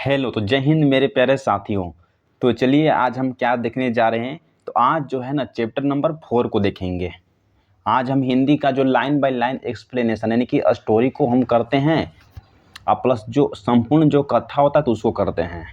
Hello, तो जय हिंद मेरे प्यारे साथियों। तो चलिए आज हम क्या देखने जा रहे हैं। तो आज जो है ना चैप्टर नंबर 4 को देखेंगे। आज हम हिंदी का जो लाइन बाय लाइन एक्सप्लेनेशन यानी कि स्टोरी को हम करते हैं और प्लस जो संपूर्ण जो कथा होता है तो उसको करते हैं।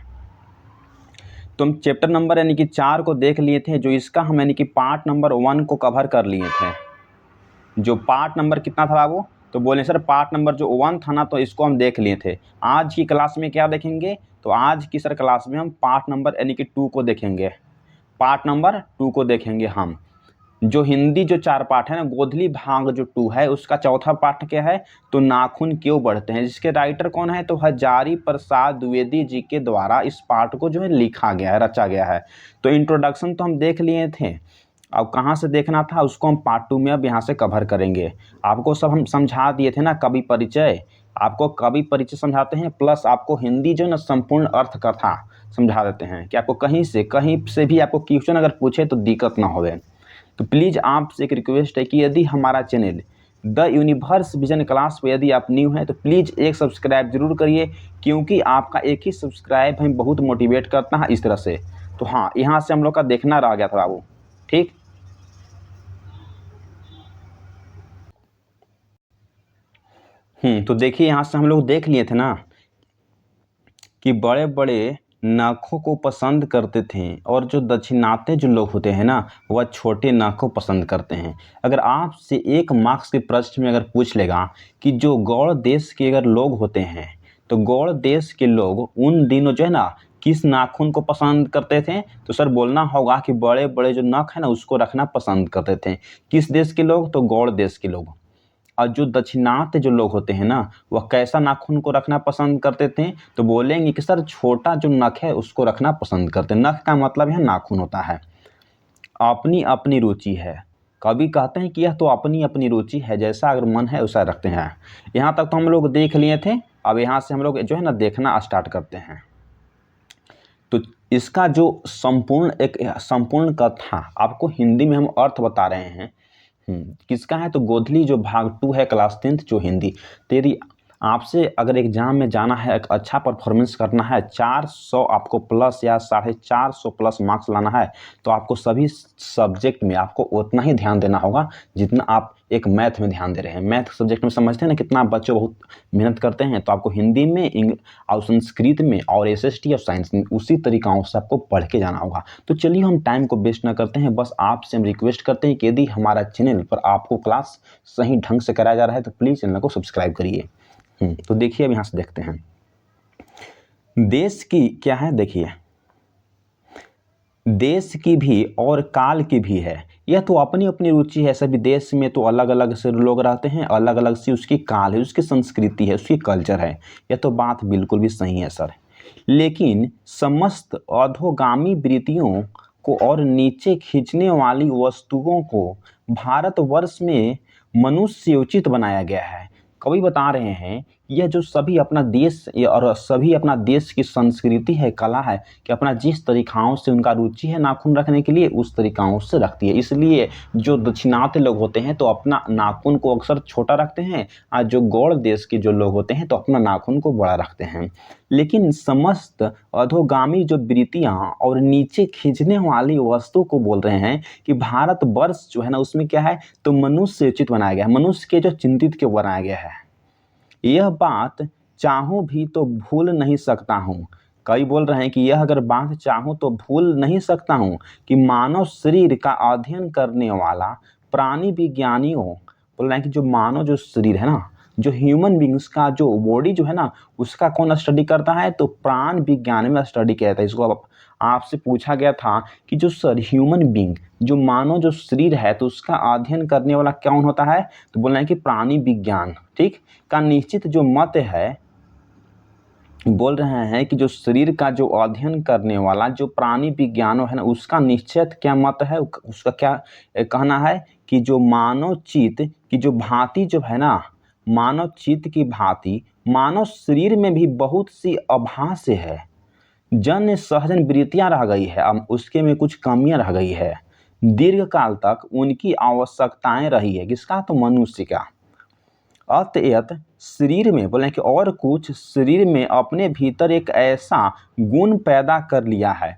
तो हम चैप्टर नंबर यानी कि 4 को देख लिए थे, जो इसका हम यानी कि पार्ट नंबर 1 को कवर कर लिए थे। जो पार्ट नंबर कितना था बाबू? तो बोले सर पार्ट नंबर जो 1 था ना, तो इसको हम देख लिए थे। आज की क्लास में क्या देखेंगे? तो आज की सर क्लास में हम पार्ट नंबर यानी कि 2 को देखेंगे। पार्ट नंबर 2 को देखेंगे हम। जो हिंदी जो 4 पार्ट है ना, गोधली भाग जो 2 है उसका चौथा पार्ट क्या है? तो नाखून क्यों बढ़ते हैं, जिसके राइटर कौन है? तो हजारी प्रसाद द्विवेदी जी के द्वारा इस पार्ट को जो है लिखा गया है, रचा गया है। तो इंट्रोडक्शन तो हम देख लिए थे। अब कहाँ से देखना था उसको हम पार्ट 2 में अब यहाँ से कवर करेंगे। आपको सब हम समझा दिए थे ना, कवि परिचय। आपको कवि परिचय समझाते हैं, प्लस आपको हिंदी जो है ना संपूर्ण अर्थ कथा समझा देते हैं कि आपको कहीं से भी आपको क्वेश्चन अगर पूछे तो दिक्कत ना होवे। तो प्लीज़ आपसे एक रिक्वेस्ट है कि यदि हमारा channel the universe vision class पे यदि आप न्यू हैं तो प्लीज़ एक सब्सक्राइब जरूर करिए, क्योंकि आपका एक ही सब्सक्राइब हमें बहुत मोटिवेट करता है इस तरह से। तो हाँ, यहाँ से हम लोग का देखना रह गया था बाबू, ठीक। तो देखिए यहाँ से हम लोग देख लिए थे ना कि बड़े बड़े नाखों को पसंद करते थे, और जो दक्षिणात्य जो लोग होते हैं ना वह छोटे नाक को पसंद करते हैं। अगर आपसे 1 मार्क्स के प्रश्न में अगर पूछ लेगा कि जो गौड़ देश के अगर लोग होते हैं, तो गौड़ देश के लोग उन दिनों जो है ना किस नाखून को पसंद करते थे, तो सर बोलना होगा कि बड़े बड़े जो नख है ना उसको रखना पसंद करते थे। किस देश के लोग? तो गौड़ देश के लोग। और जो दक्षिणात्य जो लोग होते हैं ना वह कैसा नाखून को रखना पसंद करते थे? तो बोलेंगे कि सर छोटा जो नख है उसको रखना पसंद करते हैं। नख का मतलब है नाखून होता है। अपनी अपनी रुचि है। कभी कहते हैं कि यह तो अपनी अपनी रुचि है, जैसा अगर मन है वैसा रखते हैं। यहाँ तक तो हम लोग देख लिए थे। अब यहाँ से हम लोग जो है ना देखना स्टार्ट करते हैं। तो इसका जो संपूर्ण कथा आपको हिंदी में हम अर्थ बता रहे हैं। किसका है? तो गोधली जो भाग 2 है, क्लास 10th जो हिंदी। तेरी आपसे अगर एग्जाम में जाना है, एक अच्छा परफॉर्मेंस करना है, 400 आपको प्लस या 450 प्लस मार्क्स लाना है, तो आपको सभी सब्जेक्ट में आपको उतना ही ध्यान देना होगा जितना आप एक मैथ में ध्यान दे रहे हैं। मैथ सब्जेक्ट में समझते हैं ना कितना बच्चे बहुत मेहनत करते हैं, तो आपको हिंदी में और संस्कृत में और एसएसटी और साइंस में उसी तरीकाओं से आपको पढ़ के जाना होगा। तो चलिए हम टाइम को वेस्ट ना करते हैं, बस आपसे हम रिक्वेस्ट करते हैं कि यदि हमारा चैनल पर आपको क्लास सही ढंग से कराया जा रहा है तो प्लीज़ चैनल को सब्सक्राइब करिए। तो देखिए अब यहाँ से देखते हैं। देश की क्या है? देखिए, देश की भी और काल की भी है। यह तो अपनी अपनी रुचि है। सभी देश में तो अलग अलग से लोग रहते हैं, अलग अलग सी उसकी काल है, उसकी संस्कृति है, उसकी कल्चर है। यह तो बात बिल्कुल भी सही है सर। लेकिन समस्त अधोगामी वृत्तियों को और नीचे खींचने वाली वस्तुओं को भारतवर्ष में मनुष्योचित बनाया गया है। कवि बता रहे हैं यह जो सभी अपना देश और सभी अपना देश की संस्कृति है, कला है, कि अपना जिस तरीकाओं से उनका रुचि है नाखून रखने के लिए उस तरीकाओं से रखती है। इसलिए जो दक्षिणात्य लोग होते हैं तो अपना नाखून को अक्सर छोटा रखते हैं, और जो गौड़ देश के जो लोग होते हैं तो अपना नाखून को बड़ा रखते हैं। लेकिन समस्त अधोगामी जो वृत्तियां और नीचे खींचने वाली वस्तु को बोल रहे हैं कि भारतवर्ष जो है ना उसमें क्या है? तो मनुष्य उचित बनाया गया है, मनुष्य के जो चिंतित के बनाया गया है। यह बात चाहूं भी तो भूल नहीं सकता हूँ। कई बोल रहे हैं कि यह अगर बात चाहूं तो भूल नहीं सकता हूँ कि मानव शरीर का अध्ययन करने वाला प्राणी विज्ञानियों बोल रहे हैं कि जो मानव जो शरीर है ना, जो ह्यूमन बींग्स का जो बॉडी जो है ना उसका कौन स्टडी करता है? तो प्राण विज्ञान में स्टडी किया जाता है। इसको आपसे पूछा गया था कि जो सर ह्यूमन बींग जो मानव जो शरीर है तो उसका अध्ययन करने वाला कौन होता है? तो बोल रहे हैं कि प्राणी विज्ञान, ठीक, का निश्चित जो मत है, बोल रहे हैं कि जो शरीर का जो अध्ययन करने वाला जो प्राणी विज्ञान है ना उसका निश्चित क्या मत है? उसका क्या कहना है कि जो मानव चित्त की जो भांति जो है ना, मानव चित्त की भांति मानव शरीर में भी बहुत सी आभास है, जन सहजन वृत्तियां रह गई है, अब उसके में कुछ कमियां रह गई है। दीर्घ काल तक उनकी आवश्यकताएं रही है। किसका? तो मनुष्य का। अतएव शरीर में बोले कि और कुछ शरीर में अपने भीतर एक ऐसा गुण पैदा कर लिया है।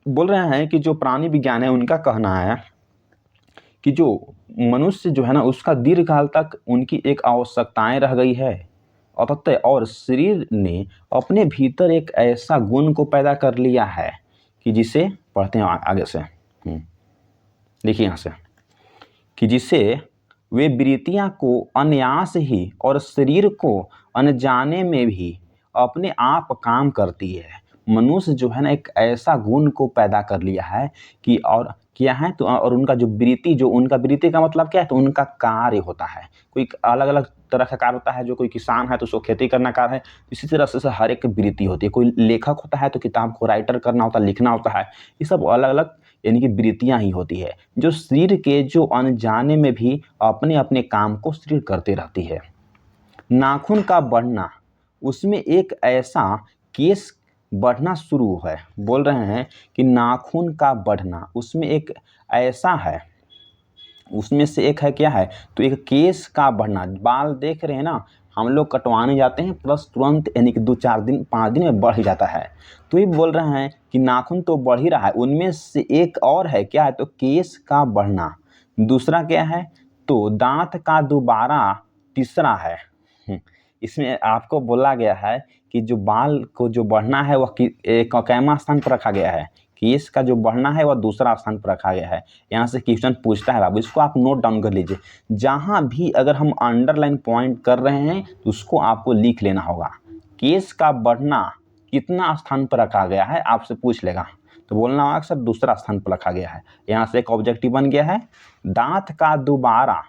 बोल रहे हैं कि जो प्राणी विज्ञान है उनका कहना है कि जो मनुष्य जो है ना उसका दीर्घकाल तक उनकी एक आवश्यकताएं रह गई है अतः और शरीर ने अपने भीतर एक ऐसा गुण को पैदा कर लिया है कि जिसे पढ़ते हैं आगे से। देखिए यहाँ से कि जिसे वे वृत्तियाँ को अनायास ही और शरीर को अनजाने में भी अपने आप काम करती है। मनुष्य जो है ना एक ऐसा गुण को पैदा कर लिया है कि और क्या है तो और उनका जो वृत्ति जो उनका वृत्ति का मतलब क्या है तो उनका कार्य होता है। कोई अलग अलग तरह का कार्य होता है। जो कोई किसान है तो उसको खेती करना कार्य है। इसी तरह से हर एक वृत्ति होती है। कोई लेखक होता है तो किताब को राइटर करना होता है, लिखना होता है। ये सब अलग अलग यानी कि वृत्तियाँ ही होती है जो शरीर के जो अनजाने में भी अपने अपने काम को शरीर करते रहती है। नाखून का बढ़ना उसमें एक ऐसा केस बढ़ना शुरू है। बोल रहे हैं कि नाखून का बढ़ना उसमें एक ऐसा है, उसमें से एक है क्या है तो एक केस का बढ़ना। बाल देख रहे हैं ना हम लोग कटवाने जाते हैं प्लस तुरंत यानी कि 2-4 दिन 5 दिन में बढ़ ही जाता है। तो ये बोल रहे हैं कि नाखून तो बढ़ ही रहा है, उनमें से एक और है क्या है तो केस का बढ़ना। दूसरा क्या है तो दांत का दोबारा तीसरा है। इसमें आपको बोला गया है कि जो बाल को जो बढ़ना है वह कैमा स्थान पर रखा गया है। केस का जो बढ़ना है वह दूसरा स्थान पर रखा गया है। यहाँ से क्वेश्चन पूछता है बाबू, इसको आप नोट डाउन कर लीजिए। जहाँ भी अगर हम अंडरलाइन पॉइंट कर रहे हैं तो उसको आपको लिख लेना होगा। केस का बढ़ना कितना स्थान पर रखा गया है आपसे पूछ लेगा तो बोलना होगा सर दूसरा स्थान पर रखा गया है। यहाँ से एक ऑब्जेक्टिव बन गया है दांत का दोबारा।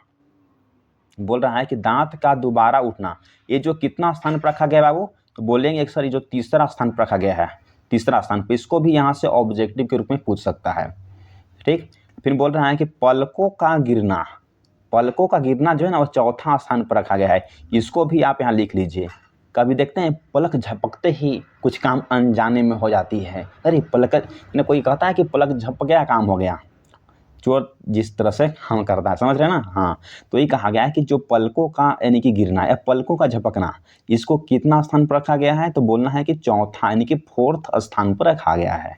बोल रहा है कि दांत का दोबारा उठना ये जो कितना स्थान पर रखा गया है बाबू तो बोलेंगे सर ये जो तीसरा स्थान पर रखा गया है, तीसरा स्थान पर। इसको भी यहाँ से ऑब्जेक्टिव के रूप में पूछ सकता है। ठीक, फिर बोल रहा है कि पलकों का गिरना। पलकों का गिरना जो है ना वो चौथा स्थान पर रखा गया है। इसको भी आप यहाँ लिख लीजिए। कभी देखते हैं पलक झपकते ही कुछ काम अनजाने में हो जाती है। अरे पलक ने कोई कहता है कि पलक झपक गया काम हो गया। चोर जिस तरह से हम करता है समझ रहे हैं ना। हाँ तो ये कहा गया है कि जो पलकों का यानी कि गिरना या पलकों का झपकना इसको कितना स्थान पर रखा गया है तो बोलना है कि चौथा यानी कि 4th स्थान पर रखा गया है।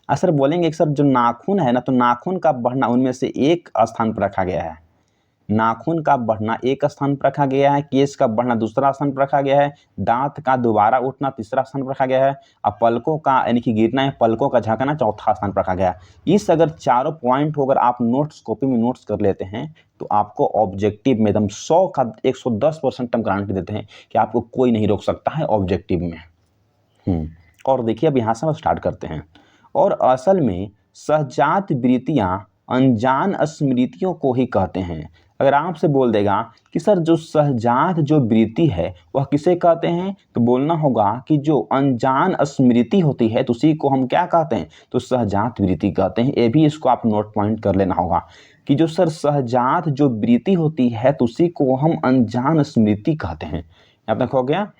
सर बोलेंगे सर जो नाखून है ना तो नाखून का बढ़ना उनमें से एक स्थान पर रखा गया है। नाखून का बढ़ना एक स्थान पर रखा गया है, केस का बढ़ना दूसरा स्थान पर रखा गया है, दांत का दोबारा उठना तीसरा स्थान पर रखा गया है और पलकों का यानी कि गिरना है पलकों का झकना चौथा स्थान पर रखा गया है। इस अगर चारों पॉइंट को अगर आप नोट्स कॉपी में नोट्स कर लेते हैं तो आपको ऑब्जेक्टिव में एकदम 100 का 110% हम गारंटी देते हैं कि आपको कोई नहीं रोक सकता है ऑब्जेक्टिव में। और देखिए अब यहाँ से हम स्टार्ट करते हैं। और असल में सहजात वृत्तियाँ अनजान स्मृतियों को ही कहते हैं। अगर आपसे बोल देगा कि सर जो सहजात जो वृत्ति है वह किसे कहते हैं तो बोलना होगा कि जो अनजान स्मृति होती है तो उसी को हम क्या कहते हैं तो सहजात वृत्ति कहते हैं। ये भी इसको आप नोट पॉइंट कर लेना होगा कि जो सर सहजात जो वृत्ति होती है तो उसी को हम अनजान स्मृति कहते हैं। यहाँ तक हो गया।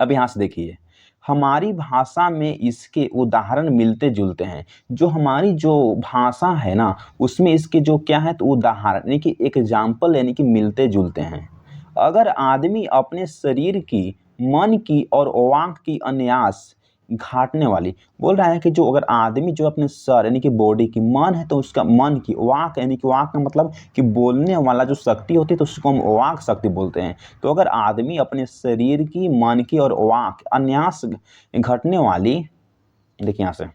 अब यहाँ से देखिए हमारी भाषा में इसके उदाहरण मिलते जुलते हैं। जो हमारी जो भाषा है ना उसमें इसके जो क्या है तो उदाहरण यानी कि एग्जाम्पल यानी कि मिलते जुलते हैं। अगर आदमी अपने शरीर की मन की और वाक की अनायास घाटने वाली। बोल रहा है कि जो अगर आदमी जो अपने सर यानी कि बॉडी की मन है तो उसका मन की वाक यानी कि वाक का मतलब कि बोलने वाला जो शक्ति होती है तो उसको हम वाक शक्ति बोलते हैं। तो अगर आदमी अपने शरीर की मन की और वाक अनायास घटने वाली देखिए यहाँ से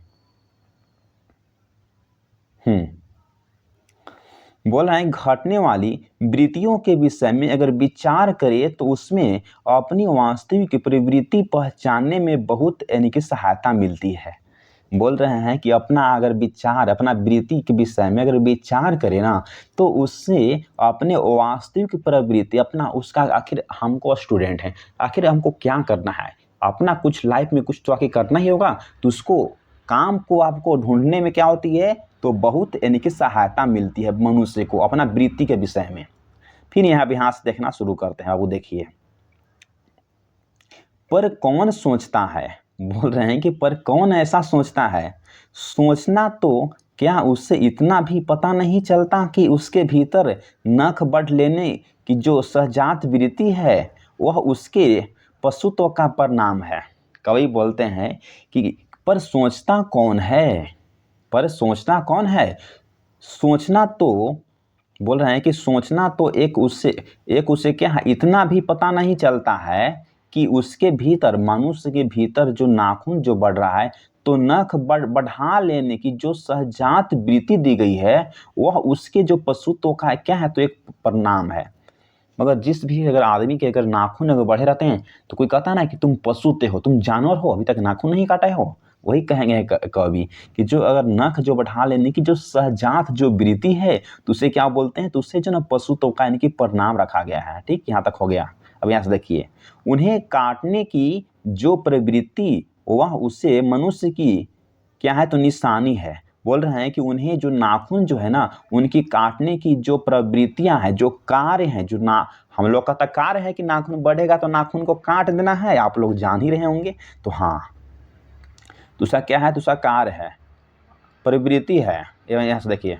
बोल रहे हैं घटने वाली वृत्तियों के विषय में अगर विचार करे तो उसमें अपनी वास्तविक प्रवृत्ति पहचानने में बहुत यानी कि सहायता मिलती है। बोल रहे हैं कि अपना अगर विचार अपना वृत्ति के विषय में अगर विचार करे ना तो उससे अपने वास्तविक प्रवृत्ति अपना उसका आखिर हमको स्टूडेंट हैं आखिर हमको क्या करना है अपना कुछ लाइफ में कुछ तो आखिर करना ही होगा तो उसको काम को आपको ढूंढने में क्या होती है तो बहुत यानी कि सहायता मिलती है मनुष्य को अपना वृत्ति के विषय में। फिर यहाँ से देखना शुरू करते हैं। अब देखिए पर कौन सोचता है। बोल रहे हैं कि पर कौन ऐसा सोचता है। सोचना तो क्या उससे इतना भी पता नहीं चलता कि उसके भीतर नख बढ़ लेने की जो सहजात वृत्ति है वह उसके पशुत्व का परिणाम है। कवि बोलते हैं कि पर सोचता कौन है, पर सोचना कौन है। सोचना तो बोल रहे हैं कि सोचना तो एक उसे क्या है, इतना भी पता नहीं चलता है कि उसके भीतर, मनुष्य के भीतर जो नाखून जो बढ़ रहा है, तो नख बढ़ा लेने की जो सहजात वृत्ति दी गई है वह उसके जो पशुत्व का है क्या है, तो एक परिणाम है। मगर जिस भी अगर आदमी के अगर नाखून अगर बढ़े रहते हैं तो कोई कहता ना कि तुम पशुते हो, तुम जानवर हो, अभी तक नाखून नहीं काटे हो। वही कहेंगे कवि कि जो अगर नख जो बढ़ा लेने की जो सहजात जो वृत्ति है तो उसे क्या बोलते हैं, तो उससे जो ना पशुत्व का यानी कि परिणाम रखा गया है। ठीक, यहाँ तक हो गया। अब यहाँ से देखिए, उन्हें काटने की जो प्रवृत्ति वह उससे मनुष्य की क्या है, तो निशानी है। बोल रहे हैं कि उन्हें जो नाखून जो है ना, उनकी काटने की जो प्रवृत्तियां हैं, जो कार्य हैं, जो ना हम लोग का तो कार्य है कि नाखून बढ़ेगा तो नाखून को काट देना है, आप लोग जान ही रहे होंगे। तो हाँ, दूसरा क्या है, दूसरा कार्य है, प्रवृत्ति है। यहाँ से देखिए,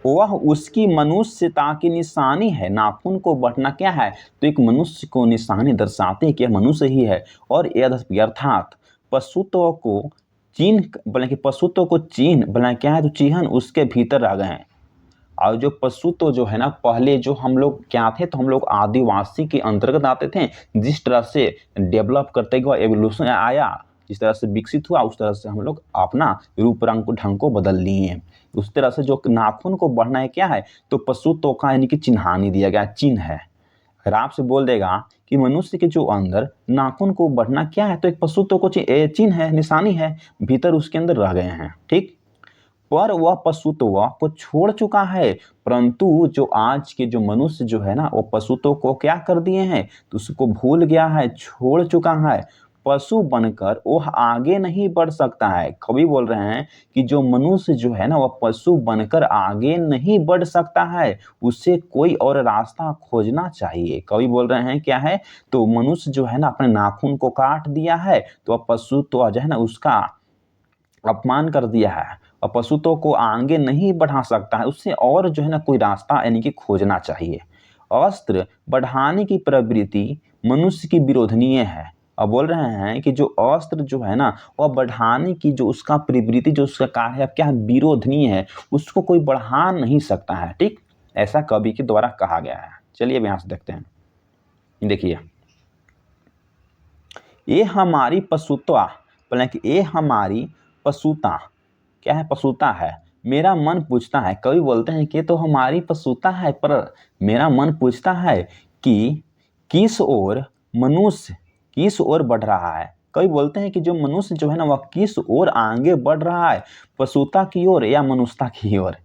वह उसकी मनुष्यता की निशानी है। नाखून को बढ़ना क्या है, तो एक मनुष्य को निशानी दर्शाते हैं कि यह मनुष्य ही है। और अर्थात पशुत्व को चिन्ह, बोले कि पशुत्व को चिन्ह बोले क्या है, तो चिन्ह उसके भीतर आ गए हैं। और जो पशुत्व जो है ना, पहले जो हम लोग क्या थे, तो हम लोग आदिवासी के अंतर्गत आते थे। जिस तरह से डेवलप करते हुए एवोल्यूशन आया, जिस तरह से विकसित हुआ, उस तरह से हम लोग अपना रूप रंग को ढंग को बदल लिए। उस तरह से जो नाखून को बढ़ना है क्या है, तो पशुत्व का यानी कि चिन्हानी दिया गया, चिन्ह है। अगर आपसे बोल देगा कि मनुष्य के जो अंदर नाखून को बढ़ना क्या है, तो एक पशुत्व को चिन्ह है, निशानी है, भीतर उसके अंदर रह गए हैं। ठीक, पर वह पशुत्व को छोड़ चुका है, परंतु जो आज के जो मनुष्य जो है ना, वो पशुत्व को क्या कर दिए हैं, तो उसको भूल गया है, छोड़ चुका है। पशु बनकर वह आगे नहीं बढ़ सकता है। कवि बोल रहे हैं कि जो मनुष्य जो है ना, वह पशु बनकर आगे नहीं बढ़ सकता है, उसे कोई और रास्ता खोजना चाहिए। कवि बोल रहे हैं क्या है, तो मनुष्य जो है ना, अपने नाखून को काट दिया है, तो वह पशु तो जो है ना, उसका अपमान कर दिया है और पशुत्व को आगे नहीं बढ़ा सकता है, उससे और जो है ना कोई रास्ता यानी कि खोजना चाहिए। अस्त्र बढ़ाने की प्रवृत्ति मनुष्य की विरोधनीय है। और बोल रहे हैं कि जो अस्त्र जो है ना, वह बढ़ाने की जो उसका प्रवृत्ति, जो उसका कार्य है क्या है, विरोधनीय है, उसको कोई बढ़ा नहीं सकता है। ठीक, ऐसा कवि के द्वारा कहा गया है। चलिए अब यहाँ से देखते हैं। देखिए, ये हमारी पशुत्वा, बोले कि ये हमारी पशुता क्या है, पशुता है। मेरा मन पूछता है, कवि बोलते हैं कि तो हमारी पशुता है, पर मेरा मन पूछता है कि किस ओर मनुष्य किस ओर बढ़ रहा है। कवि बोलते हैं कि जो मनुष्य जो है ना, वह किस ओर आगे बढ़ रहा है, पशुता की ओर या मनुष्यता की ओर।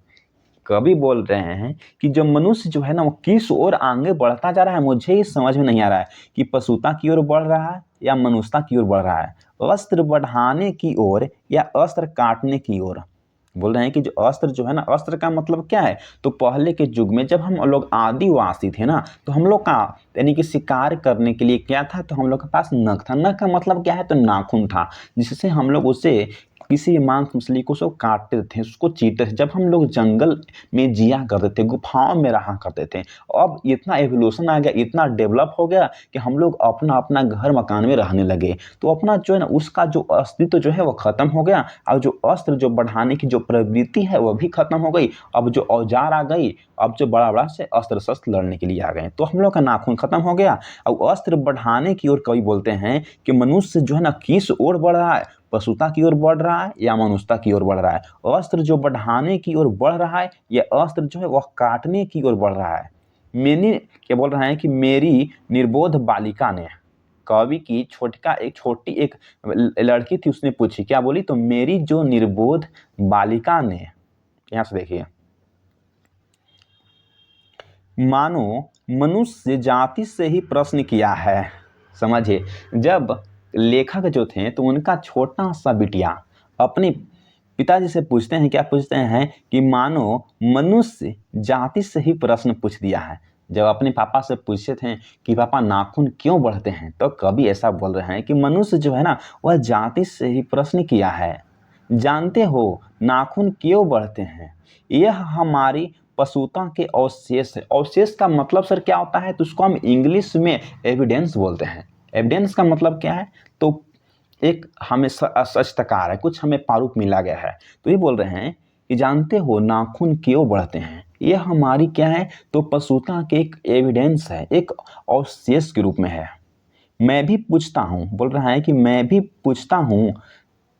कवि बोल रहे हैं कि जो मनुष्य जो है ना, वो किस ओर आगे बढ़ता जा रहा है, मुझे ही समझ में नहीं आ रहा है कि पशुता की ओर बढ़ रहा है या मनुष्यता की ओर बढ़ रहा है, अस्त्र बढ़ाने की ओर या अस्त्र काटने की ओर। बोल रहे हैं कि जो अस्त्र जो है ना, अस्त्र का मतलब क्या है, तो पहले के युग में जब हम लोग आदिवासी थे ना, तो हम लोग का यानी कि शिकार करने के लिए क्या था, तो हम लोग के पास नख था। नख का मतलब क्या है, तो नाखून था, जिससे हम लोग उसे किसी भी मांस मछली को उसको काटते थे, उसको चीरते थे। जब हम लोग जंगल में जिया करते थे, गुफाओं में रहा करते थे। अब इतना एवोल्यूशन आ गया, इतना डेवलप हो गया कि हम लोग अपना अपना घर मकान में रहने लगे, तो अपना जो है ना, उसका जो अस्तित्व जो है वो खत्म हो गया। और जो अस्त्र जो बढ़ाने की जो प्रवृत्ति है वह भी खत्म हो गई। अब जो औजार आ गई, अब जो बड़ा बड़ा से अस्त्र शस्त्र लड़ने के लिए आ गए, तो हम लोग का नाखून खत्म हो गया। और अस्त्र बढ़ाने की ओर कवि बोलते हैं कि मनुष्य जो है ना, किस ओर बढ़ रहा है, पशुता की ओर बढ़ रहा है या मनुष्यता की ओर बढ़ रहा है। अस्त्र जो बढ़ाने की ओर बढ़ रहा है, या अस्त्र जो है वह काटने की ओर बढ़ रहा है। मैंने क्या बोल रहा है कि मेरी निर्बोध बालिका ने, कवि की छोटी एक लड़की थी, उसने पूछी, क्या बोली, तो मेरी जो निर्बोध बालिका ने, यहां से देखिए, मानो मनुष्य जाति से ही प्रश्न किया है। समझिए, जब लेखक जो थे तो उनका छोटा सा बिटिया अपने पिताजी से पूछते हैं, क्या पूछते हैं, कि मानो मनुष्य जाति से ही प्रश्न पूछ दिया है। जब अपने पापा से पूछे थे कि पापा नाखून क्यों बढ़ते हैं, तो कभी ऐसा बोल रहे हैं कि मनुष्य जो है ना, वह जाति से ही प्रश्न किया है। जानते हो नाखून क्यों बढ़ते हैं? यह हमारी पशुता के अवशेष है। अवशेष का मतलब सर क्या होता है? तो उसको हम इंग्लिश में एविडेंस बोलते हैं। एविडेंस का मतलब क्या है? तो एक हमें अस्पष्टकार है, कुछ हमें प्रारूप मिला गया है। तो ये बोल रहे हैं कि जानते हो नाखून क्यों बढ़ते हैं? यह हमारी क्या है? तो पशुता के एक एविडेंस है, एक अवशेष के रूप में है। मैं भी पूछता हूँ, बोल रहा है कि मैं भी पूछता हूँ,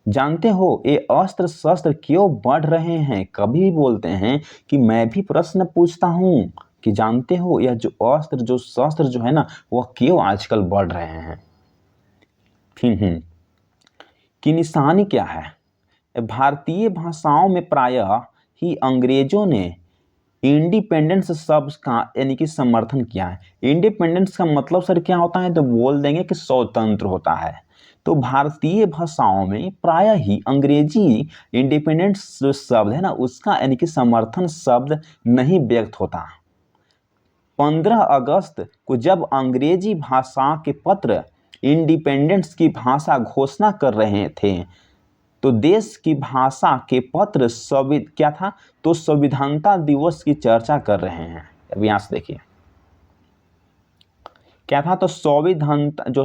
जानते हो ये अस्त्र शस्त्र क्यों बढ़ रहे हैं? कभी भी बोलते हैं कि मैं भी प्रश्न पूछता हूँ कि जानते हो यह जो अस्त्र जो शस्त्र जो है ना वह क्यों आजकल बढ़ रहे हैं? की निशानी क्या है? भारतीय भाषाओं में प्रायः ही अंग्रेजों ने इंडिपेंडेंस शब्द का यानी कि समर्थन किया है। इंडिपेंडेंस का मतलब सर क्या होता है? तो बोल देंगे कि स्वतंत्र होता है। तो भारतीय भाषाओं में प्रायः ही अंग्रेजी इंडिपेंडेंस जो शब्द है ना उसका यानी कि समर्थन शब्द नहीं व्यक्त होता। 15 अगस्त को जब अंग्रेजी भाषा के पत्र इंडिपेंडेंस की भाषा घोषणा कर रहे थे तो देश की भाषा के पत्र क्या था? तो संविधानता दिवस की चर्चा कर रहे हैं। अब यहां से देखिए क्या था? तो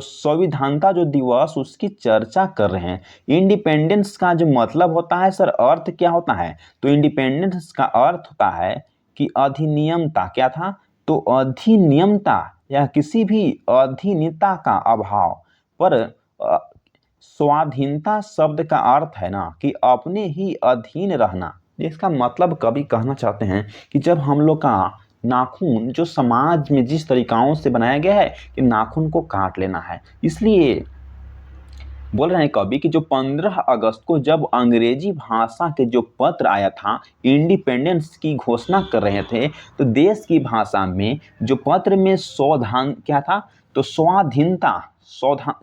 संविधानता जो दिवस उसकी चर्चा कर रहे हैं। इंडिपेंडेंस का जो मतलब होता है सर, अर्थ क्या होता है? तो इंडिपेंडेंस का अर्थ होता है कि अधिनियमता। क्या था? तो अधिनियमता या किसी भी अधीनता का अभाव। पर स्वाधीनता शब्द का अर्थ है ना कि अपने ही अधीन रहना। इसका मतलब कभी कहना चाहते हैं कि जब हम लोग का नाखून जो समाज में जिस तरीकाओं से बनाया गया है कि नाखून को काट लेना है, इसलिए बोल रहे हैं कवि कि जो 15 अगस्त को जब अंग्रेजी भाषा के जो पत्र आया था इंडिपेंडेंस की घोषणा कर रहे थे तो देश की भाषा में जो पत्र में क्या था? तो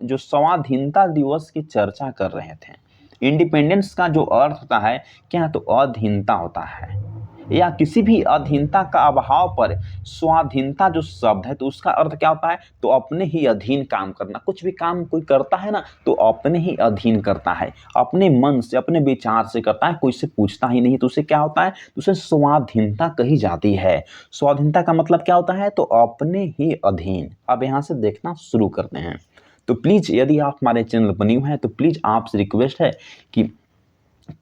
जो स्वाधीनता दिवस की चर्चा कर रहे थे। इंडिपेंडेंस का जो अर्थ होता है क्या? तो अधीनता होता है या किसी भी अधीनता का अभाव पर स्वाधीनता जो शब्द है तो उसका अर्थ क्या होता है? तो अपने ही अधीन काम करना। कुछ भी काम कोई करता है ना तो अपने ही अधीन करता है, अपने मन से अपने विचार से करता है, कोई से पूछता ही नहीं। तो उसे क्या होता है? तो उसे स्वाधीनता कही जाती है। स्वाधीनता का मतलब क्या होता है? तो अपने ही अधीन। अब यहाँ से देखना शुरू करते हैं। तो प्लीज यदि आप हमारे चैनल पर न्यू हैं तो प्लीज आपसे रिक्वेस्ट है कि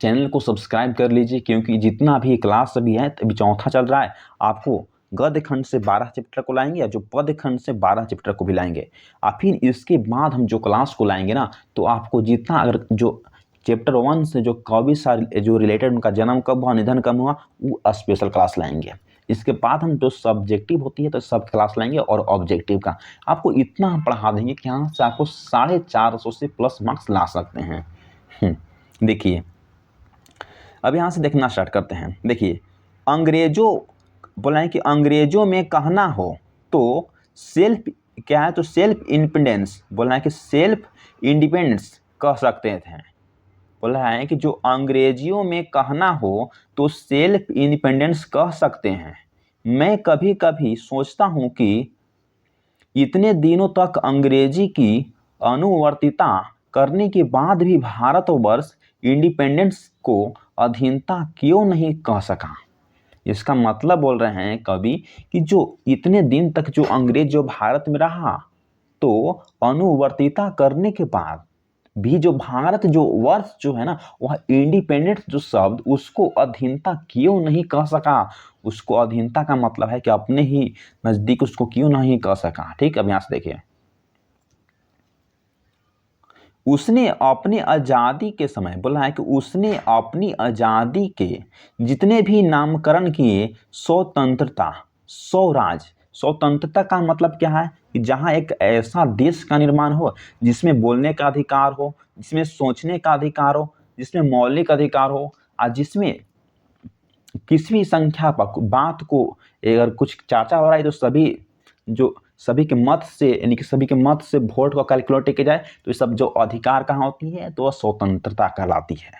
चैनल को सब्सक्राइब कर लीजिए, क्योंकि जितना भी क्लास अभी है अभी चौथा चल रहा है। आपको गद्य खंड से 12 चैप्टर को लाएंगे या जो पद्य खंड से 12 चैप्टर को भी लाएंगे। और फिर इसके बाद हम जो क्लास को लाएंगे ना तो आपको जितना अगर जो चैप्टर 1 से जो कवि जो रिलेटेड उनका जन्म कब हुआ निधन कब हुआ वो स्पेशल क्लास लाएंगे। इसके बाद हम जो सब्जेक्टिव होती है तो सब क्लास लाएंगे और ऑब्जेक्टिव का आपको इतना हम पढ़ा देंगे कि यहाँ से आपको 450 से प्लस मार्क्स ला सकते हैं। देखिए अब यहाँ से देखना स्टार्ट करते हैं। देखिए अंग्रेजों बोला है कि अंग्रेजों में कहना हो तो सेल्फ क्या है? तो सेल्फ इंडिपेंडेंस बोला है कि सेल्फ इंडिपेंडेंस कह सकते थे। बोला है कि जो अंग्रेजियों में कहना हो तो सेल्फ इंडिपेंडेंस कह सकते हैं। मैं कभी कभी सोचता हूँ कि इतने दिनों तक अंग्रेजी की अनुवर्तिता करने के बाद भी भारतवर्ष इंडिपेंडेंस को अधीनता क्यों नहीं कह सका। इसका मतलब बोल रहे हैं कवि कि जो इतने दिन तक जो अंग्रेज जो भारत में रहा तो अनुवर्तिता करने के बाद भी जो भारत जो वर्ष जो है ना वह इंडिपेंडेंट जो शब्द उसको अधीनता क्यों नहीं कह सका। उसको अधीनता का मतलब है कि अपने ही नजदीक उसको क्यों नहीं कह सका। ठीक, अब यहां से देखिए उसने अपनी आज़ादी के समय बोला है कि उसने अपनी आज़ादी के जितने भी नामकरण किए स्वतंत्रता स्वराज। स्वतंत्रता का मतलब क्या है? कि जहाँ एक ऐसा देश का निर्माण हो जिसमें बोलने का अधिकार हो, जिसमें सोचने का अधिकार हो, जिसमें मौलिक अधिकार हो और जिसमें किसी भी संख्या पर बात को अगर कुछ चर्चा हो रहा है तो सभी के मत से यानी कि सभी के मत से वोट को कैलकुलेट किया जाए तो ये सब जो अधिकार कहाँ होती है तो वह स्वतंत्रता कहलाती है।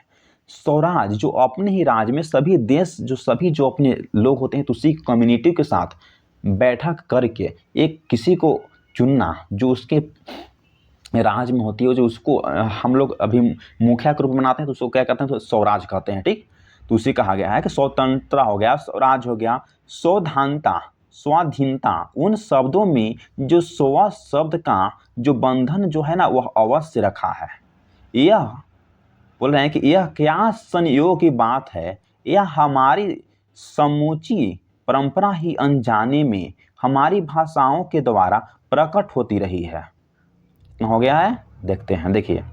स्वराज जो अपने ही राज्य में सभी देश जो सभी जो अपने लोग होते हैं तो उसी कम्युनिटी के साथ बैठक करके एक किसी को चुनना जो उसके राज्य में होती है, जो उसको हम लोग अभी मुखिया के रूप में बनाते हैं, तो उसको क्या कहते हैं, तो स्वराज कहते हैं। ठीक, तो उसी कहा गया है कि स्वतंत्रता हो गया, स्वराज हो गया, स्वाधीनता, स्वाधीनता, उन शब्दों में जो स्व शब्द का जो बंधन जो है ना वह अवश्य रखा है। यह बोल रहे हैं कि यह क्या संयोग की बात है, यह हमारी समूची परंपरा ही अनजाने में हमारी भाषाओं के द्वारा प्रकट होती रही है। हो गया है, देखते हैं, देखिए,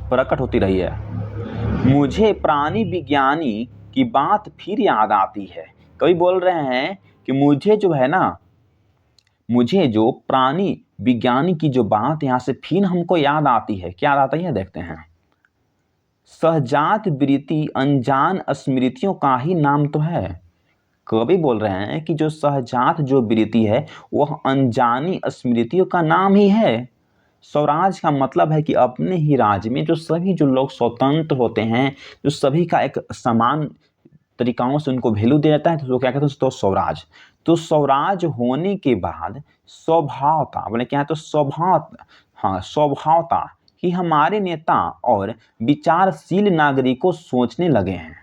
प्रकट होती रही है। मुझे प्राणी विज्ञानी की बात फिर याद आती है। कवि बोल रहे हैं कि मुझे जो है ना, मुझे जो प्राणी विज्ञानी की जो बात यहाँ से फिर हमको याद आती है, क्या याद आती है, देखते हैं। सहजात वृत्ति अनजान स्मृतियों का ही नाम तो है। कवि बोल रहे हैं कि जो सहजात जो वृत्ति है वह अनजानी स्मृतियों का नाम ही है। स्वराज का मतलब है कि अपने ही राज्य में जो सभी जो लोग स्वतंत्र होते हैं, जो सभी का एक समान तरीकाओं से उनको वैल्यू दिया जाता है, तो क्या कहते हैं, तो स्वराज। तो स्वराज होने के बाद स्वभावता, बोले क्या है, तो स्वभाव, हाँ, स्वभावता कि हमारे नेता और विचारशील नागरिकों सोचने लगे हैं।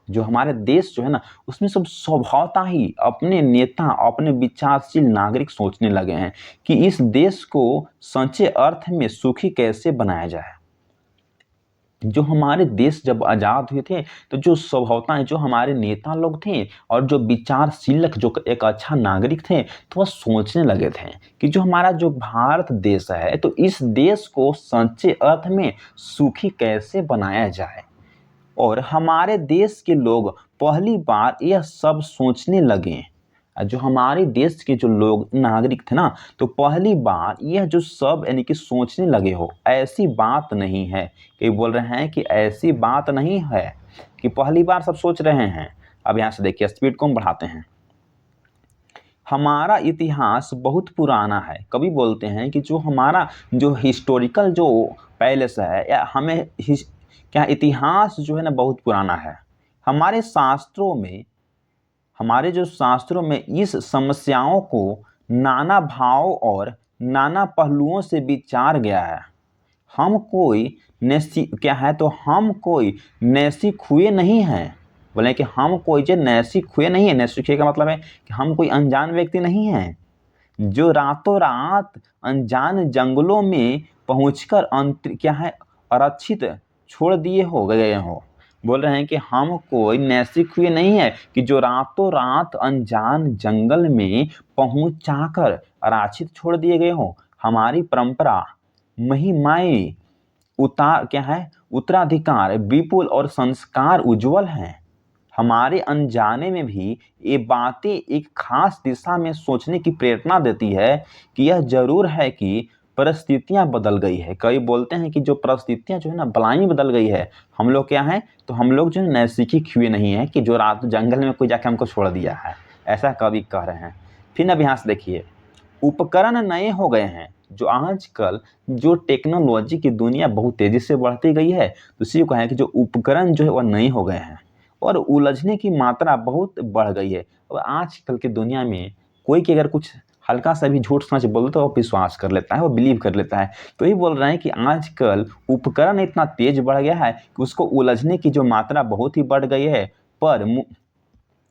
जो हमारे देश जो है ना उसमें सब स्वभावता ही अपने नेता, अपने विचारशील नागरिक सोचने लगे हैं कि इस देश को सच्चे अर्थ में सुखी कैसे बनाया जाए। जो हमारे देश जब आज़ाद हुए थे, तो जो स्वभावताएं, जो हमारे नेता लोग थे और जो विचारशीलक, जो एक अच्छा नागरिक थे, तो वह सोचने लगे थे कि जो हमारा जो भारत देश है, तो इस देश को सच्चे अर्थ में सुखी कैसे बनाया जाए। और हमारे देश के लोग पहली बार यह सब सोचने लगे। जो हमारे देश के जो लोग नागरिक थे ना, तो पहली बार यह जो सब यानी कि सोचने लगे हो, ऐसी बात नहीं है कि बोल रहे हैं कि ऐसी बात नहीं है कि पहली बार सब सोच रहे हैं। अब यहाँ से देखिए, स्पीड को हम बढ़ाते हैं। हमारा इतिहास बहुत पुराना है। कवि बोलते हैं कि जो हमारा जो हिस्टोरिकल जो पैलेस है, या हमें क्या इतिहास जो है ना बहुत पुराना है। हमारे शास्त्रों में, हमारे जो शास्त्रों में इस समस्याओं को नाना भाव और नाना पहलुओं से विचार गया है। हम कोई क्या है, तो हम कोई नैसिक हुए नहीं हैं। बोले कि हम कोई जो नैसिक हुए नहीं है। नैसिक हुए का मतलब है कि हम कोई अनजान व्यक्ति नहीं हैं जो रातों रात अनजान जंगलों में पहुंचकर क्या है, आरक्षित छोड़ दिए हो गए हो। बोल रहे हैं कि हम कोई नैसिक हुए नहीं है कि जो रातों रात अनजान जंगल में पहुंचाकर आरक्षित छोड़ दिए गए हो। हमारी परंपरा, महिमाएं, क्या है, उत्तराधिकार विपुल और संस्कार उज्जवल हैं। हमारे अनजाने में भी ये बातें एक खास दिशा में सोचने की प्रेरणा देती है कि यह जरूर है कि परिस्थितियां बदल गई है। कई बोलते हैं कि जो परिस्थितियां जो है ना बलाई बदल गई है। हम लोग क्या है, तो हम लोग जो है नैसिक हुए नहीं है कि जो रात जंगल में कोई जाके हमको छोड़ दिया है, ऐसा कवि कह रहे हैं। फिर अब यहाँ से देखिए, उपकरण नए हो गए हैं। जो आजकल जो टेक्नोलॉजी की दुनिया बहुत तेजी से बढ़ती गई है, तो इसी को कहें कि जो उपकरण जो है वह नए हो गए हैं और उलझने की मात्रा बहुत बढ़ गई है। और आजकल की दुनिया में कोई की अगर कुछ हल्का सा भी झूठ सच बोलते तो वो विश्वास कर लेता है, वो बिलीव कर लेता है। तो ये बोल रहे हैं कि आजकल उपकरण इतना तेज बढ़ गया है कि उसको उलझने की जो मात्रा बहुत ही बढ़ गई है, पर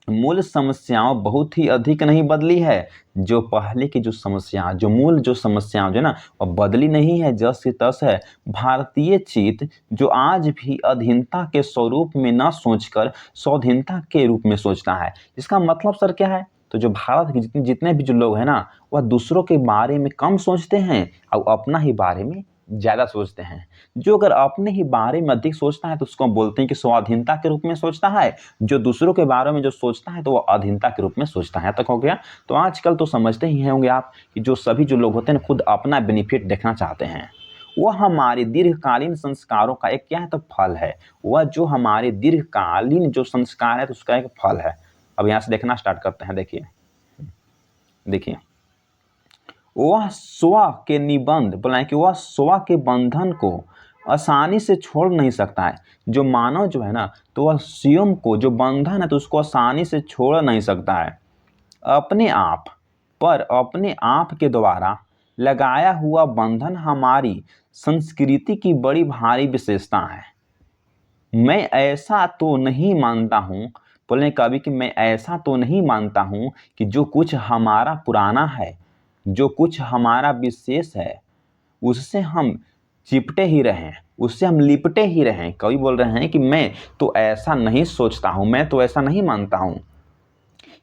मूल समस्याओं बहुत ही अधिक नहीं बदली है। जो पहले की जो समस्या, जो मूल जो समस्याएं जो ना वह बदली नहीं है, जस की तस है। भारतीय चित्त जो आज भी अधीनता के स्वरूप में न सोचकर स्वाधीनता के रूप में सोचता है। इसका मतलब सर क्या है, तो जो भारत के जितने भी जो लोग हैं ना, वह दूसरों के बारे में कम सोचते हैं और अपना ही बारे में ज्यादा सोचते हैं। जो अगर अपने ही बारे में अधिक सोचता है तो उसको हम बोलते हैं कि स्वाधीनता के रूप में सोचता है। जो दूसरों के बारे में जो सोचता है तो वो अधीनता के रूप में सोचता है। तक हो गया। तो आजकल तो समझते ही होंगे आप कि जो सभी जो लोग होते हैं खुद अपना बेनिफिट देखना चाहते हैं। वह हमारे दीर्घकालीन संस्कारों का एक क्या है, तो फल है। वह जो हमारे दीर्घकालीन जो संस्कार है तो उसका एक फल है। अब यहाँ से देखना स्टार्ट करते हैं। देखिए देखिए, वह स्व के निबंध, बोला कि वह स्व के बंधन को आसानी से छोड़ नहीं सकता है। जो मानव जो है ना, तो वह स्वयं को जो बंधन है तो उसको आसानी से छोड़ नहीं सकता है। अपने आप पर अपने आप के द्वारा लगाया हुआ बंधन हमारी संस्कृति की बड़ी भारी विशेषता है। मैं ऐसा तो नहीं मानता हूँ, बोले कवि कि मैं ऐसा तो नहीं मानता हूँ कि जो कुछ हमारा पुराना है, जो कुछ हमारा विशेष है, उससे हम चिपटे ही रहें, उससे हम लिपटे ही रहें। कवि बोल रहे हैं कि मैं तो ऐसा नहीं सोचता हूँ, मैं तो ऐसा नहीं मानता हूँ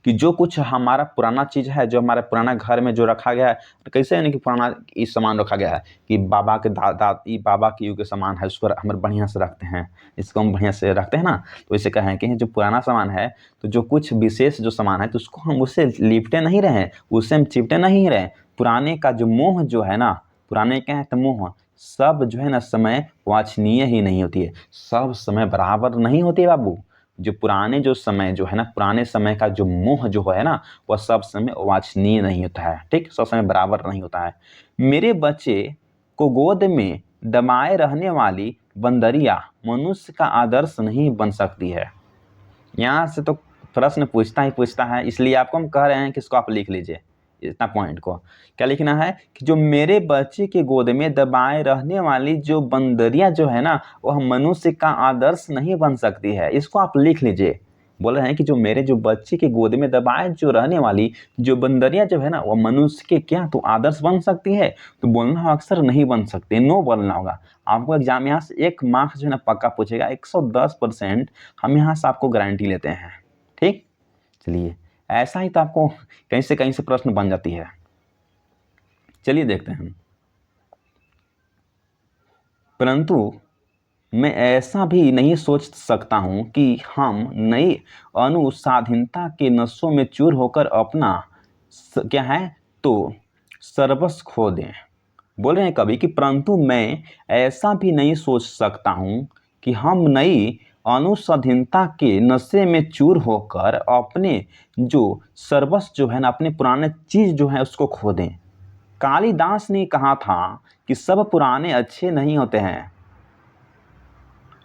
कि जो कुछ हमारा पुराना चीज़ है, जो हमारे पुराना घर में जो रखा गया है, कैसे यानी कि पुराना इस सामान रखा गया है कि बाबा के दादी बाबा के युग के सामान है, उसको हम बढ़िया से रखते हैं, इसको हम बढ़िया से रखते हैं ना। तो इसे कहें कि जो पुराना सामान है, तो जो कुछ विशेष जो सामान है, तो उसको हम उससे लिपटे नहीं रहें, उससे हम चिपटे नहीं रहें। पुराने का जो मोह जो है ना, पुराने क्या है तो मोह, सब जो है ना समय वांछनीय ही नहीं होती है, सब समय बराबर नहीं होती है बाबू। जो पुराने जो समय जो है ना, पुराने समय का जो मोह जो है ना, वह सब समय वांछनीय नहीं होता है, ठीक, सब समय बराबर नहीं होता है। मेरे बच्चे को गोद में दबाए रहने वाली बंदरिया मनुष्य का आदर्श नहीं बन सकती है। यहाँ से तो प्रश्न पूछता ही पूछता है, इसलिए आपको हम कह रहे हैं कि इसको आप लिख लीजिए, इतना पॉइंट को क्या लिखना है कि जो मेरे बच्चे के गोद में दबाए रहने वाली जो बंदरिया जो है ना, वह मनुष्य का आदर्श नहीं बन सकती है। इसको आप लिख लीजिए। बोल रहे हैं कि जो मेरे जो बच्चे के गोद में दबाए जो रहने वाली जो बंदरिया जो है ना, वह मनुष्य के क्या तो आदर्श बन सकती है। तो बोलना अक्सर नहीं बन सकते, नो बोलना होगा आपको। एग्जाम यहाँ से 1 मार्क्स जो है ना पक्का पूछेगा, 110% हम यहाँ से आपको गारंटी लेते हैं, ठीक। चलिए, ऐसा ही तो आपको कहीं से प्रश्न बन जाती है। चलिए देखते हैं। परंतु मैं ऐसा भी नहीं सोच सकता हूं कि हम नई अनुसाधीनता के नशों में चूर होकर अपना क्या है तो सर्वस्व खो दें। बोल रहे हैं कवि कि परंतु मैं ऐसा भी नहीं सोच सकता हूं कि हम नई अनुसाधीनता के नशे में चूर होकर अपने जो सर्वस्व जो है ना, अपने पुराने चीज जो है उसको खो दें। कालिदास ने कहा था कि सब पुराने अच्छे नहीं होते हैं।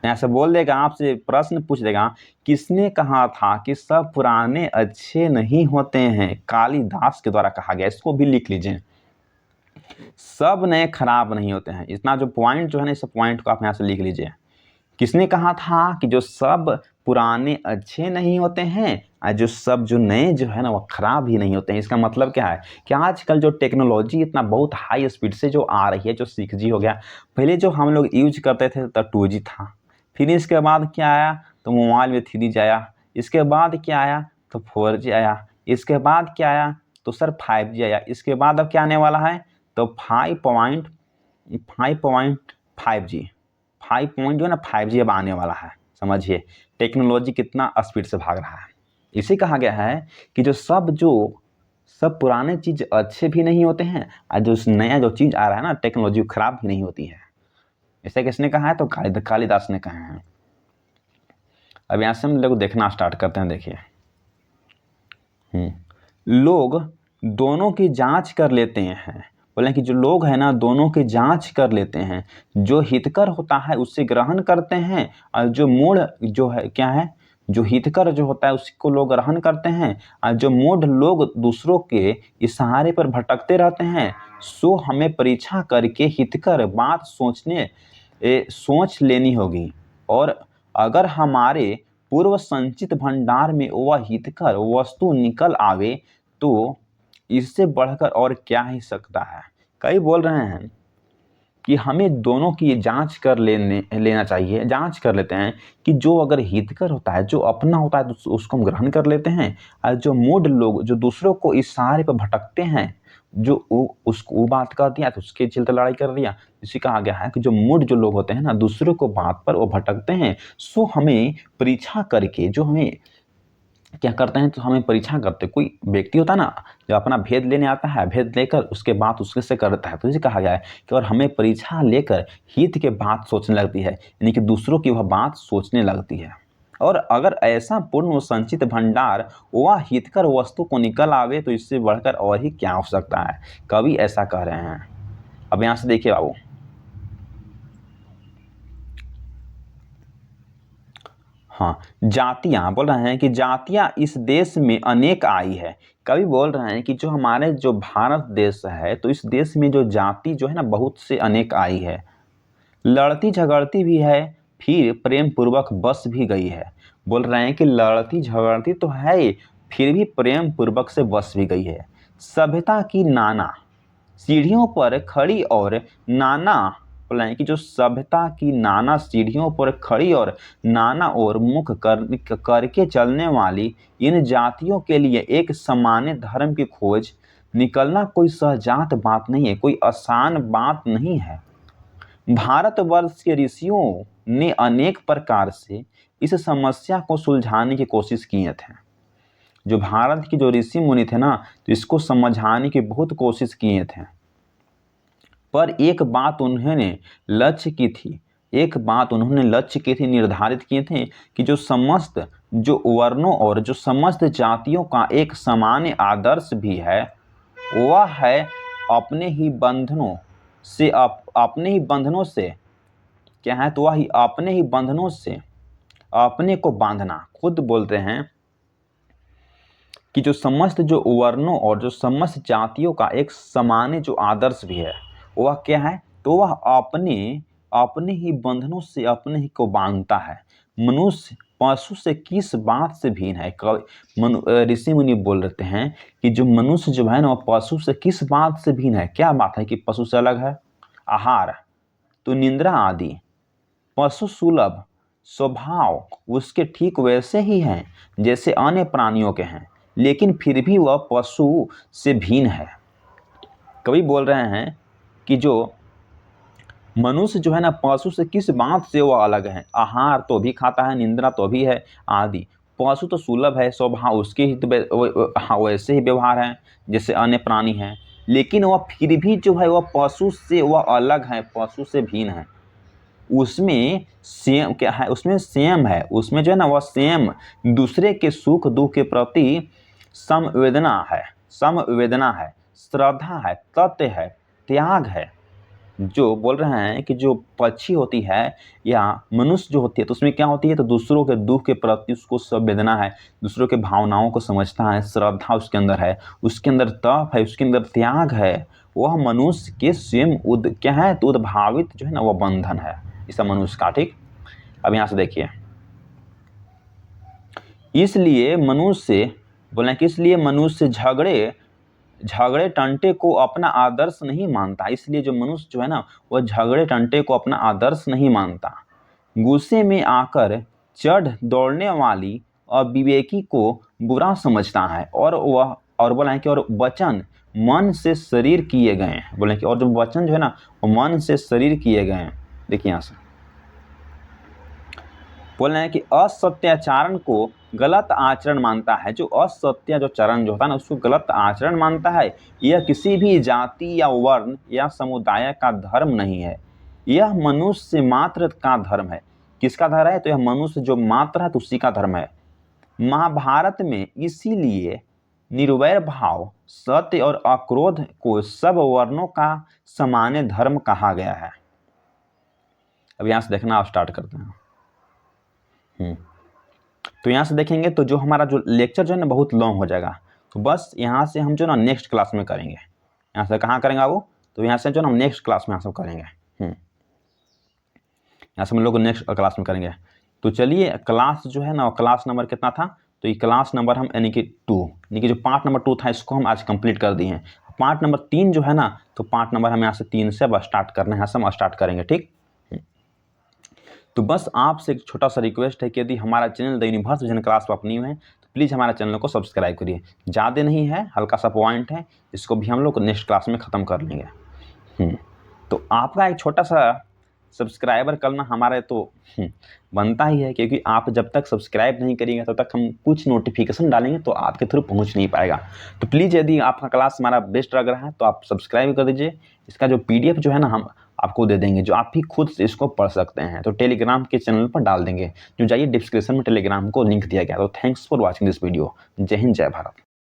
ऐसे बोल देगा, आपसे प्रश्न पूछ देगा, किसने कहा था कि सब पुराने अच्छे नहीं होते हैं? कालिदास के द्वारा कहा गया, इसको भी लिख लीजिए। सब नए खराब नहीं होते हैं। इतना जो पॉइंट जो है ना, इस पॉइंट को आप यहाँ से लिख लीजिए। किसने कहा था कि जो सब पुराने अच्छे नहीं होते हैं और जो नए जो है ना वो खराब ही नहीं होते हैं। इसका मतलब क्या है कि आजकल जो टेक्नोलॉजी इतना बहुत हाई स्पीड से जो आ रही है, जो 6G हो गया, पहले जो हम लोग यूज करते थे तो 2G था, फिर इसके बाद क्या आया तो मोबाइल में 3G आया, इसके बाद क्या आया तो 4G आया, इसके बाद क्या आया तो सर 5G आया, इसके बाद अब क्या आने वाला है तो 5.5G 5 जो है ना 5G अब आने वाला है। समझिए टेक्नोलॉजी कितना स्पीड से भाग रहा है। इसे कहा गया है कि जो सब पुराने चीज अच्छे भी नहीं होते हैं और जो नया जो चीज आ रहा है ना टेक्नोलॉजी खराब भी नहीं होती है। इसे किसने कहा है तो कालिदास ने कहा है। अब यहाँ से हम लोग देखना स्टार्ट करते हैं। देखिए, लोग दोनों की जांच कर लेते हैं। बोले कि जो लोग हैं ना दोनों की जांच कर लेते हैं, जो हितकर होता है उससे ग्रहण करते हैं और जो मूढ़ जो है क्या है, जो हितकर जो होता है उसको लोग ग्रहण करते हैं और जो मूढ़ लोग दूसरों के इशारे पर भटकते रहते हैं। सो हमें परीक्षा करके हितकर बात सोच लेनी होगी, और अगर हमारे पूर्व संचित भंडार में वह हितकर वस्तु निकल आवे तो इससे बढ़कर और क्या ही सकता है। कई बोल रहे हैं कि हमें दोनों की जांच कर लेना चाहिए। जांच कर लेते हैं कि जो अगर हितकर होता है, जो अपना होता है तो उसको हम ग्रहण कर लेते हैं, और जो मूढ़ लोग जो दूसरों को इस सहारे पर भटकते हैं, जो उसको वो बात कर दिया तो उसके चलते लड़ाई कर दिया। इसी कहा गया है कि जो मूढ़ जो लोग होते हैं ना दूसरों को बात पर वो भटकते हैं। सो हमें परीक्षा करके जो हमें क्या करते हैं तो हमें परीक्षा करते, कोई व्यक्ति होता है ना जो अपना भेद लेने आता है, भेद लेकर उसके बात उसके से करता है, तो इसे कहा गया है कि और हमें परीक्षा लेकर हित के बात सोचने लगती है, यानी कि दूसरों की वह बात सोचने लगती है। और अगर ऐसा पूर्ण संचित भंडार वह हितकर वस्तु को निकल आवे तो इससे बढ़कर और ही क्या हो सकता है। कवि ऐसा कह रहे हैं। अब यहाँ से देखिए बाबू, हाँ, जातियाँ बोल रहे हैं कि जातियाँ इस देश में अनेक आई है। कवि बोल रहे हैं कि जो हमारे जो भारत देश है, तो इस देश में जो जाति जो है ना बहुत से अनेक आई है। लड़ती झगड़ती भी है, फिर प्रेम पूर्वक बस भी गई है। बोल रहे हैं कि लड़ती झगड़ती तो है ही, फिर भी प्रेम पूर्वक से बस भी गई है। सभ्यता की नाना सीढ़ियों पर खड़ी और नाना बोल रहे हैं कि जो सभ्यता की नाना सीढ़ियों पर खड़ी और नाना और मुख करके चलने वाली इन जातियों के लिए एक सामान्य धर्म की खोज निकलना कोई सहजात बात नहीं है, कोई आसान बात नहीं है। भारतवर्ष के ऋषियों ने अनेक प्रकार से इस समस्या को सुलझाने की कोशिश किए थे। जो भारत के जो ऋषि मुनि थे ना, तो इसको समझाने की बहुत कोशिश किए थे, पर एक बात उन्होंने लक्ष्य की थी, निर्धारित किए थे कि जो समस्त जो वर्णों और जो समस्त जातियों का एक सामान्य आदर्श भी है, वह है अपने ही बंधनों से क्या है, तो वह अपने ही बंधनों से अपने को बांधना। खुद बोलते हैं कि जो समस्त जो वर्णों और जो समस्त जातियों का एक सामान्य जो आदर्श भी है, वह क्या है, तो वह अपने ही बंधनों से अपने ही को बांधता है। मनुष्य पशु से किस बात से भिन्न है? ऋषि मुनि बोल रहे हैं कि जो मनुष्य जो है ना, वह पशु से किस बात से भिन्न है? क्या बात है कि पशु से अलग है? आहार, तो निंद्रा आदि पशु सुलभ स्वभाव उसके ठीक वैसे ही हैं जैसे अन्य प्राणियों के हैं, लेकिन फिर भी वह पशु से भिन्न है। कवि बोल रहे हैं कि जो मनुष्य जो है ना, पशु से किस बात से वह अलग है? आहार तो भी खाता है, निंद्रा तो भी है आदि। पशु तो सुलभ है, स्वभाव उसके ही वैसे ही व्यवहार है जैसे अन्य प्राणी हैं, लेकिन वह फिर भी जो है वह पशु से वह अलग है, पशु से भिन्न है। उसमें सेम क्या है? उसमें सेम है, उसमें जो है ना वह सेम दूसरे के सुख दुख के प्रति संवेदना है, श्रद्धा है, तत्व है, त्याग है। जो बोल रहे हैं कि जो पक्षी होती है या मनुष्य जो होती है, तो उसमें क्या होती है, तो दूसरों के दुख के प्रति उसको संवेदना है, दूसरों के भावनाओं को समझता है, श्रद्धा उसके अंदर है, उसके अंदर तप है, उसके अंदर त्याग है। वह मनुष्य के स्वयं क्या है, तो उद्भावित जो है ना वह बंधन है इसका मनुष्य का। ठीक, अब यहाँ से देखिए, इसलिए मनुष्य झगड़े टंटे को अपना आदर्श नहीं मानता। इसलिए जो मनुष्य जो है ना, वह झगड़े टंटे को अपना आदर्श नहीं मानता। गुस्से में आकर चढ़ दौड़ने वाली अविवेकी को बुरा समझता है, और बोला है कि और वचन मन से शरीर किए गए हैं। बोले कि और जो वचन जो है ना, वो मन से शरीर किए गए हैं। देखिए यहाँ से बोल रहे हैं कि असत्याचरण को गलत आचरण मानता है। जो असत्य जो चरण जो होता है ना, उसको गलत आचरण मानता है। यह किसी भी जाति या वर्ण या समुदाय का धर्म नहीं है, यह मनुष्य मात्र का धर्म है। किसका धर्म है? तो यह मनुष्य जो मात्र है, तो उसी का धर्म है। महाभारत में इसीलिए निर्वैर भाव, सत्य और अक्रोध को सब वर्णों का सामान्य धर्म कहा गया है। अब यहाँ से देखना आप स्टार्ट करते हैं। तो यहाँ से देखेंगे तो जो हमारा जो लेक्चर जो है ना बहुत लॉन्ग हो जाएगा, तो बस यहाँ से हम जो ना नेक्स्ट क्लास में करेंगे। यहाँ से कहाँ करेंगे वो? तो यहाँ से जो ना हम नेक्स्ट क्लास में यहाँ से करेंगे। यहाँ से हम लोग नेक्स्ट क्लास में करेंगे। तो चलिए, क्लास जो है ना, क्लास नंबर कितना था? तो ये क्लास नंबर हम यानी कि 2, यानी कि जो पार्ट नंबर 2 था, इसको हम आज कंप्लीट कर दिए हैं। पार्ट नंबर 3 जो है ना, तो पार्ट नंबर हम यहाँ से 3 से अब स्टार्ट करना है, यहाँ से हम स्टार्ट करेंगे। ठीक, तो बस आपसे एक छोटा सा रिक्वेस्ट है कि यदि हमारा channel the universe vision class पर आप न्यू है, तो प्लीज़ हमारे चैनल को सब्सक्राइब करिए। ज़्यादा नहीं है, हल्का सा पॉइंट है, इसको भी हम लोग नेक्स्ट क्लास में ख़त्म कर लेंगे। तो आपका एक छोटा सा सब्सक्राइबर करना हमारे तो बनता ही है, क्योंकि आप जब तक सब्सक्राइब नहीं करेंगे तब तक हम कुछ नोटिफिकेशन डालेंगे तो आपके थ्रू पहुंच नहीं पाएगा। तो प्लीज़ यदि आपका क्लास हमारा बेस्ट लग रहा है तो आप सब्सक्राइब कर दीजिए। इसका जो PDF जो है ना, हम आपको दे देंगे, जो आप भी खुद से इसको पढ़ सकते हैं। तो टेलीग्राम के चैनल पर डाल देंगे, जो जाइए डिस्क्रिप्शन में टेलीग्राम को लिंक दिया गया। तो thanks for watching this video. जय हिंद, जय भारत।